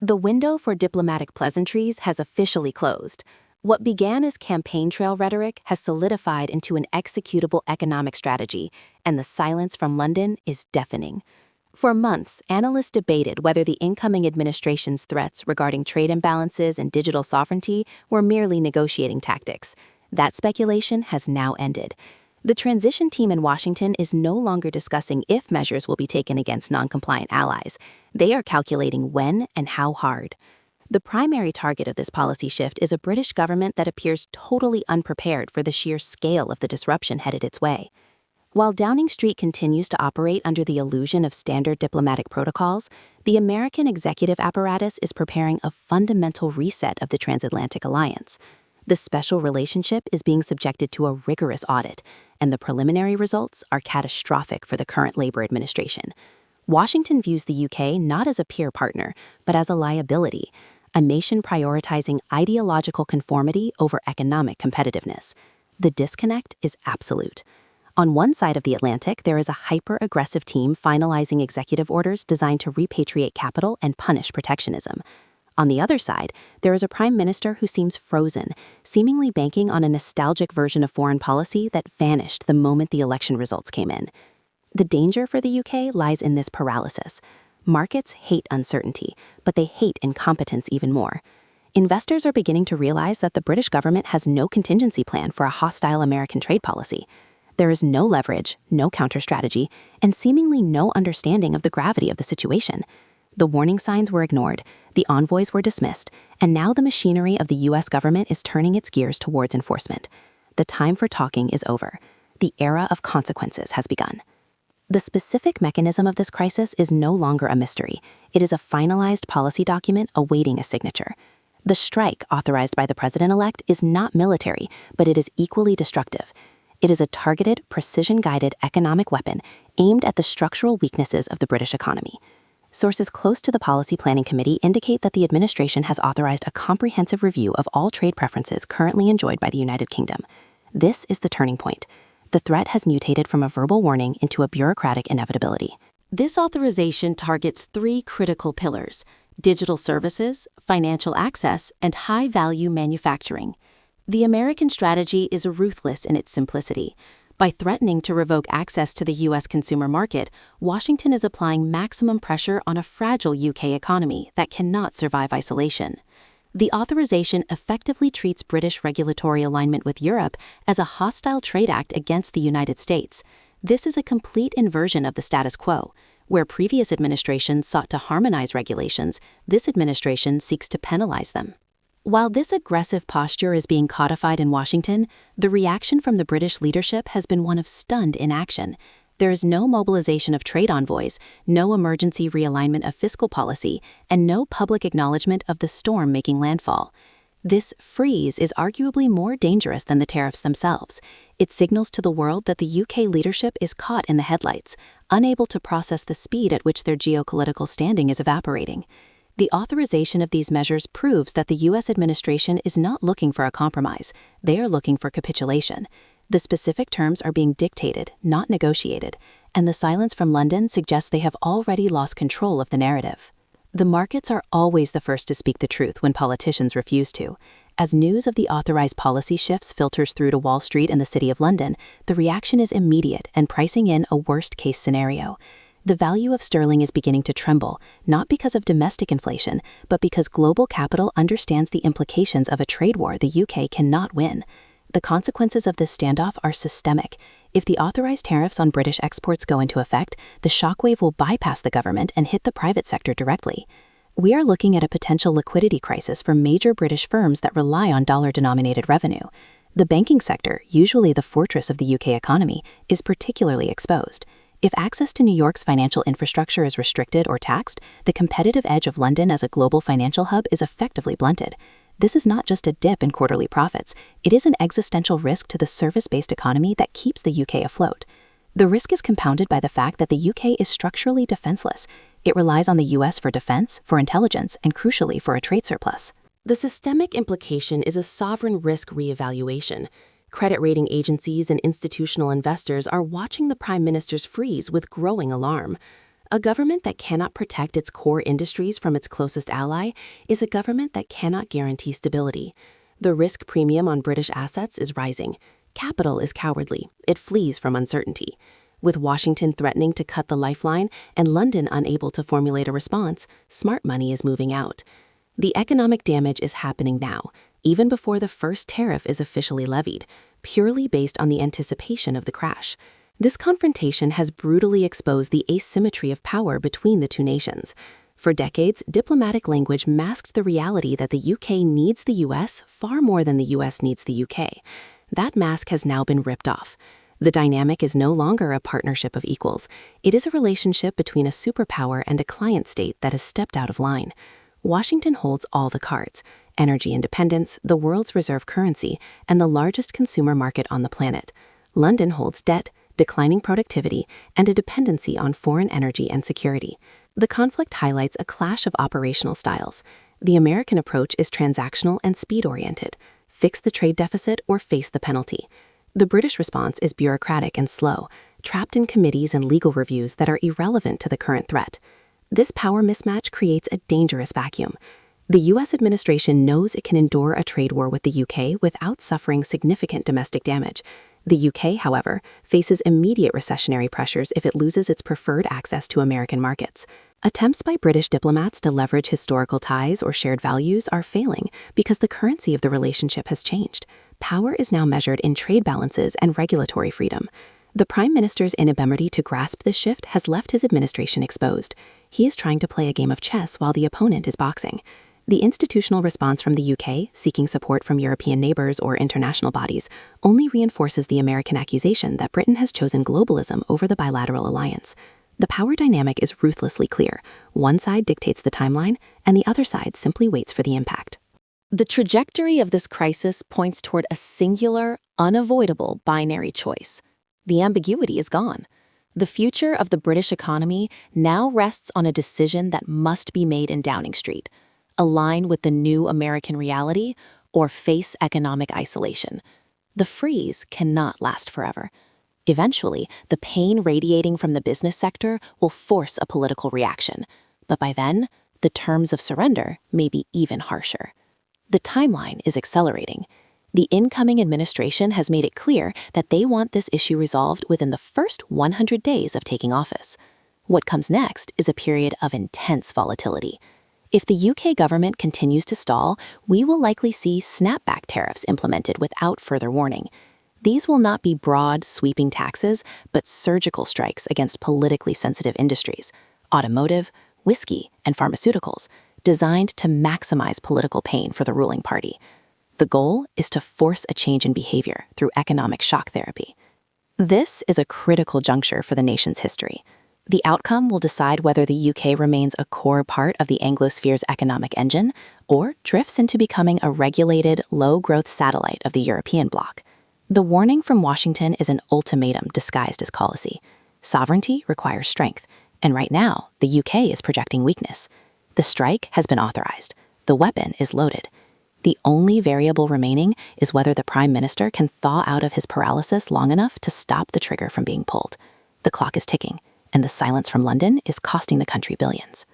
The window for diplomatic pleasantries has officially closed. What began as campaign trail rhetoric has solidified into an executable economic strategy, and the silence from London is deafening. For months, analysts debated whether the incoming administration's threats regarding trade imbalances and digital sovereignty were merely negotiating tactics. That speculation has now ended. The transition team in Washington is no longer discussing if measures will be taken against non-compliant allies. They are calculating when and how hard. The primary target of this policy shift is a British government that appears totally unprepared for the sheer scale of the disruption headed its way. While Downing Street continues to operate under the illusion of standard diplomatic protocols, the American executive apparatus is preparing a fundamental reset of the transatlantic alliance. The special relationship is being subjected to a rigorous audit, and the preliminary results are catastrophic for the current Labour administration. Washington views the UK not as a peer partner, but as a liability, a nation prioritizing ideological conformity over economic competitiveness. The disconnect is absolute. On one side of the Atlantic, there is a hyper-aggressive team finalizing executive orders designed to repatriate capital and punish protectionism. On the other side, there is a prime minister who seems frozen, seemingly banking on a nostalgic version of foreign policy that vanished the moment the election results came in. The danger for the UK lies in this paralysis. Markets hate uncertainty, but they hate incompetence even more. Investors are beginning to realize that the British government has no contingency plan for a hostile American trade policy. There is no leverage, no counter-strategy, and seemingly no understanding of the gravity of the situation. The warning signs were ignored, the envoys were dismissed, and now the machinery of the U.S. government is turning its gears towards enforcement. The time for talking is over. The era of consequences has begun. The specific mechanism of this crisis is no longer a mystery. It is a finalized policy document awaiting a signature. The strike authorized by the president-elect is not military, but it is equally destructive. It is a targeted, precision-guided economic weapon aimed at the structural weaknesses of the British economy. Sources close to the Policy Planning Committee indicate that the administration has authorized a comprehensive review of all trade preferences currently enjoyed by the United Kingdom. This is the turning point. The threat has mutated from a verbal warning into a bureaucratic inevitability. This authorization targets three critical pillars: digital services, financial access, and high-value manufacturing. The American strategy is ruthless in its simplicity. By threatening to revoke access to the U.S. consumer market, Washington is applying maximum pressure on a fragile UK economy that cannot survive isolation. The authorization effectively treats British regulatory alignment with Europe as a hostile trade act against the United States. This is a complete inversion of the status quo. Where previous administrations sought to harmonize regulations, this administration seeks to penalize them. While this aggressive posture is being codified in Washington, the reaction from the British leadership has been one of stunned inaction. There is no mobilization of trade envoys, no emergency realignment of fiscal policy, and no public acknowledgement of the storm making landfall. This freeze is arguably more dangerous than the tariffs themselves. It signals to the world that the UK leadership is caught in the headlights, unable to process the speed at which their geopolitical standing is evaporating. The authorization of these measures proves that the U.S. administration is not looking for a compromise. They are looking for capitulation. The specific terms are being dictated, not negotiated, and the silence from London suggests they have already lost control of the narrative. The markets are always the first to speak the truth when politicians refuse to. As news of the authorized policy shifts filters through to Wall Street and the City of London, the reaction is immediate and pricing in a worst-case scenario. The value of sterling is beginning to tremble, not because of domestic inflation, but because global capital understands the implications of a trade war the UK cannot win. The consequences of this standoff are systemic. If the authorized tariffs on British exports go into effect, the shockwave will bypass the government and hit the private sector directly. We are looking at a potential liquidity crisis for major British firms that rely on dollar-denominated revenue. The banking sector, usually the fortress of the UK economy, is particularly exposed. If access to New York's financial infrastructure is restricted or taxed, the competitive edge of London as a global financial hub is effectively blunted. This is not just a dip in quarterly profits, it is an existential risk to the service-based economy that keeps the UK afloat. The risk is compounded by the fact that the UK is structurally defenseless. It relies on the US for defense, for intelligence, and crucially for a trade surplus. The systemic implication is a sovereign risk reevaluation. Credit rating agencies and institutional investors are watching the Prime Minister's freeze with growing alarm. A government that cannot protect its core industries from its closest ally is a government that cannot guarantee stability. The risk premium on British assets is rising. Capital is cowardly. It flees from uncertainty. With Washington threatening to cut the lifeline and London unable to formulate a response, smart money is moving out. The economic damage is happening now, even before the first tariff is officially levied, purely based on the anticipation of the crash. This confrontation has brutally exposed the asymmetry of power between the two nations. For decades, diplomatic language masked the reality that the UK needs the US far more than the US needs the UK. That mask has now been ripped off. The dynamic is no longer a partnership of equals. It is a relationship between a superpower and a client state that has stepped out of line. Washington holds all the cards: energy independence, the world's reserve currency, and the largest consumer market on the planet. London holds debt, declining productivity, and a dependency on foreign energy and security. The conflict highlights a clash of operational styles. The American approach is transactional and speed-oriented. Fix the trade deficit or face the penalty. The British response is bureaucratic and slow, trapped in committees and legal reviews that are irrelevant to the current threat. This power mismatch creates a dangerous vacuum. The U.S. administration knows it can endure a trade war with the UK without suffering significant domestic damage. The UK, however, faces immediate recessionary pressures if it loses its preferred access to American markets. Attempts by British diplomats to leverage historical ties or shared values are failing because the currency of the relationship has changed. Power is now measured in trade balances and regulatory freedom. The Prime Minister's inability to grasp this shift has left his administration exposed. He is trying to play a game of chess while the opponent is boxing. The institutional response from the UK, seeking support from European neighbors or international bodies, only reinforces the American accusation that Britain has chosen globalism over the bilateral alliance. The power dynamic is ruthlessly clear. One side dictates the timeline, and the other side simply waits for the impact. The trajectory of this crisis points toward a singular, unavoidable binary choice. The ambiguity is gone. The future of the British economy now rests on a decision that must be made in Downing Street: align with the new American reality or face economic isolation. The freeze cannot last forever. Eventually, the pain radiating from the business sector will force a political reaction. But by then, the terms of surrender may be even harsher. The timeline is accelerating. The incoming administration has made it clear that they want this issue resolved within the first 100 days of taking office. What comes next is a period of intense volatility. If the UK government continues to stall, we will likely see snapback tariffs implemented without further warning. These will not be broad, sweeping taxes, but surgical strikes against politically sensitive industries, automotive, whiskey, and pharmaceuticals, designed to maximize political pain for the ruling party. The goal is to force a change in behavior through economic shock therapy. This is a critical juncture for the nation's history. The outcome will decide whether the UK remains a core part of the Anglosphere's economic engine or drifts into becoming a regulated, low-growth satellite of the European bloc. The warning from Washington is an ultimatum disguised as policy. Sovereignty requires strength, and right now, the UK is projecting weakness. The strike has been authorized. The weapon is loaded. The only variable remaining is whether the Prime Minister can thaw out of his paralysis long enough to stop the trigger from being pulled. The clock is ticking, and the silence from London is costing the country billions.